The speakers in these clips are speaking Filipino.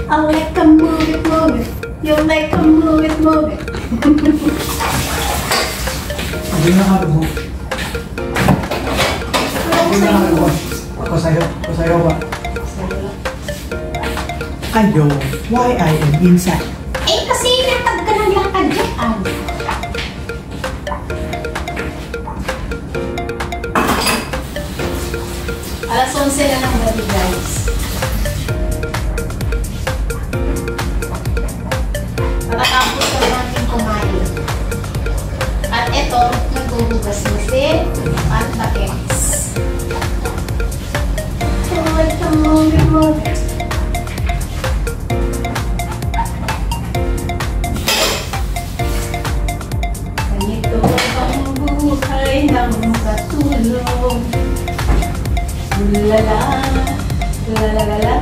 I like to move it, move it. You like to move it, move it. Hindi na ka mo. Hindi na ka mo. Ako sa'yo ba? Ayo, why I am inside? Eh, kasi natag ka ng lakad dyan. Alas 11 na ng gabi, guys. Matatapos na natin kumain. At ito, nagbubugas na si Panta X. I like to move it, move it. Ganito ang buhay ng katulong. Lala, lalalala.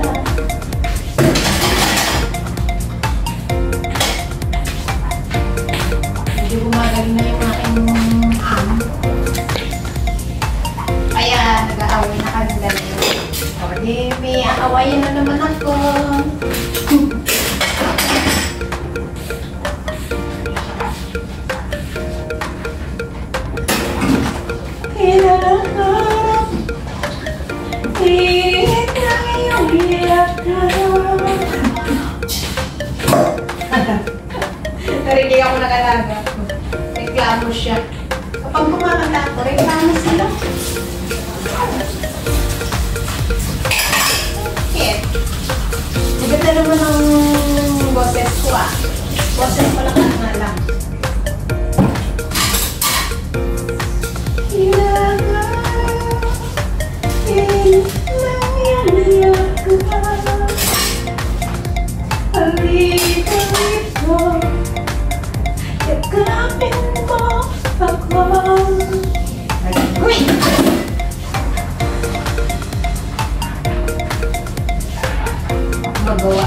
Hindi gumagaling na yung aking kaya nag-aaway na kami dalawa. O di, may aawayan na naman ako. Hinahanap pilit na iyong biyakan. Narinig ako nakalaga. Reklamo siya. Kapag kumakanta ako, reklamo sila. Bakit? Maganda naman ang boses ko ah. Boses ko lang nga lang. Magawa.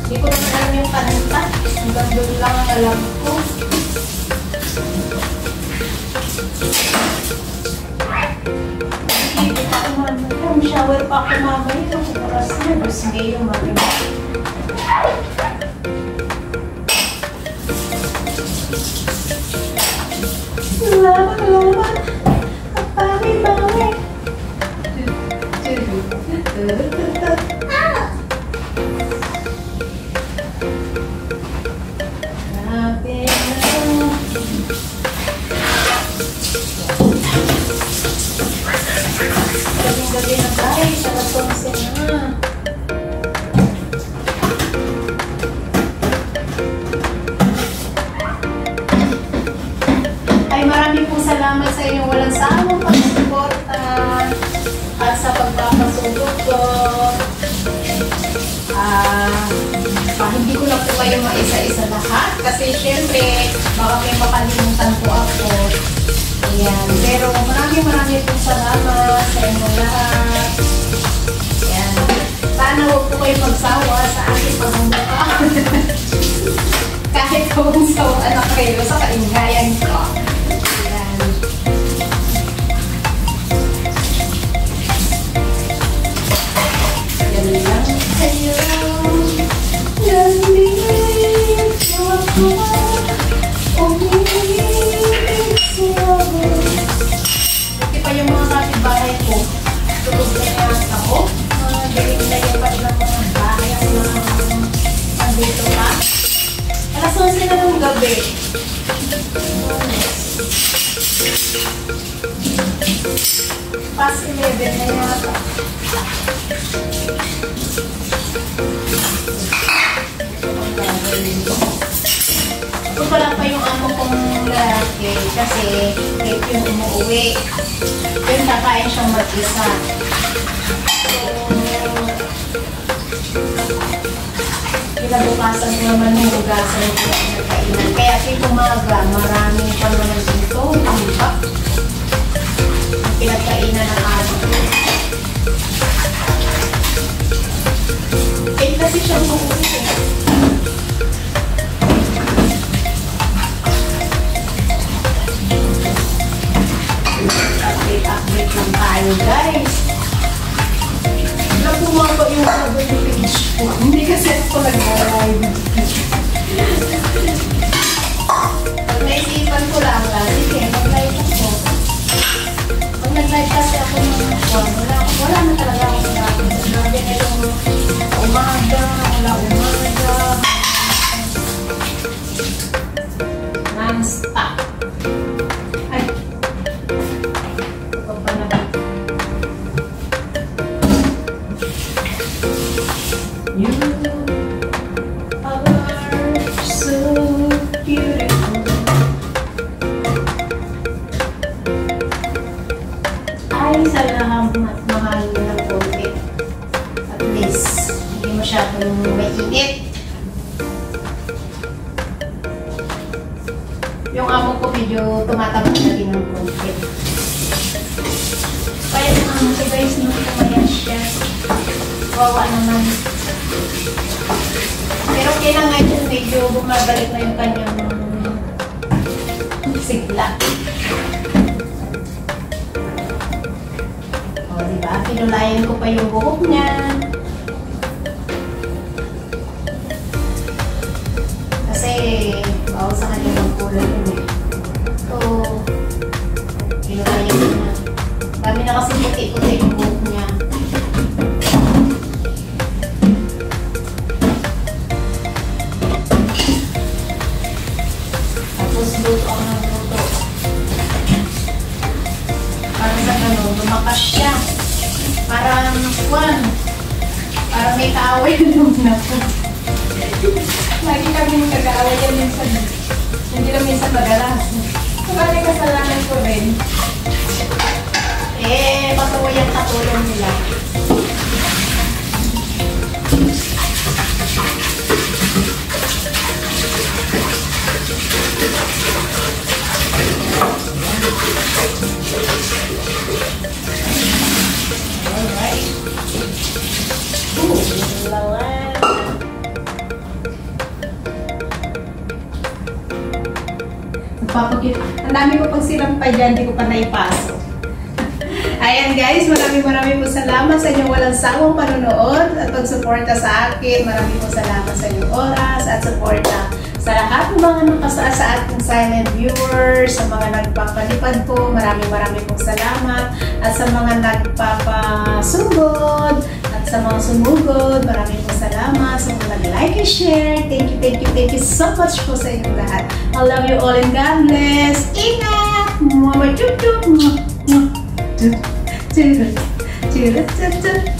Hindi ko naman alam yung kanta. Hanggang doon lang ang alam ko. Shower pa ako mamaya. Oras na. Bus ngayon mamaya. Laman. Kapani-bani. Grabe na. Gabi na guys, alas 11 na. Ay, marami pong salamat sa inyong walang sawang pagsuporta at sa pagpapasugod ko. Hindi ko na po kayo maisa-isa lahat kasi syempre baka may makalimutan po ako. Ayan. Pero marami pong salamat sa inyong lahat. Ayan. Sana huwag po kayo magsawa sa aking pagmumukha. Kahit kung sawa na kayo sa kaingayan ko. Ayan. Yan lang kayo. Nandito ako. Buti pa yung mga kapitbahay ko. Tulog na yan ako. Mga galing na yung pa ng mga bahay ang nandito pa. Alas 11 na ng gabi. Past 11 na yata. Ito pala pa yung amo kong lalaki kasi kahit yung umuwi, yun kakain siyang mag-isa. So, kinabukasan ko naman yung ugasan ko ang nagkainan. Kaya kaya umaga, marami pa naman dito. Ang iba. Ang pinagkainan ng amo ko. Kahit kasi siyang umuwi. Update ko nag-live. Pag naisipan ko lang, sige, mag-live ako. Pag nag-live kasi ako ng wala na talaga ako sa akin. Grabe na yung umaga, wala umaga. Non-stop. Ay. Ito pa na ba? You are so beautiful. Ay, salamat mahal ng konti. At least, hindi masyadong mainit. Yung amo ko medyo tumatabak na din ng konti. Kaya yung amo ko guys, nung tumaya siya. Wawa naman. Pero kailangan yun medyo bumabalik na yung kanyang sigla. O, diba? Pinulayan ko pa yung buhok niya. Kasi, bawal sa kanya ng kulay yun eh. So, pinulayan ko na. Dami na kasi puti-puti yung buhok niya. Tapos, luto ako ng luto. Para sa gano'n, lumakas siya. Parang kwan. Parang may kaaway na naman ako. Lagi kami nagkakaaway yan minsan. Hindi lang minsan madalas. Kumali kasalanan ko rin. Patuloy ang katulong nila. Alright. Lawan. Ang dami ko pang sinampay dyan, hindi ko pa naipasok. Ayan guys, maraming po salamat sa inyong walang sawang panonood at pagsuporta sa akin. Maraming po salamat sa inyong oras at suporta sa lahat ng mga nakasaan sa ating silent viewers, sa mga nagpapalipad po, maraming pong salamat. At sa mga nagpapasugod at sa mga sumugod, maraming po salamat. Sa mga nag-like and share, thank you so much po sa inyong lahat. I love you all and God bless. Ingat! Mama chup chup! Churut churut churut churut.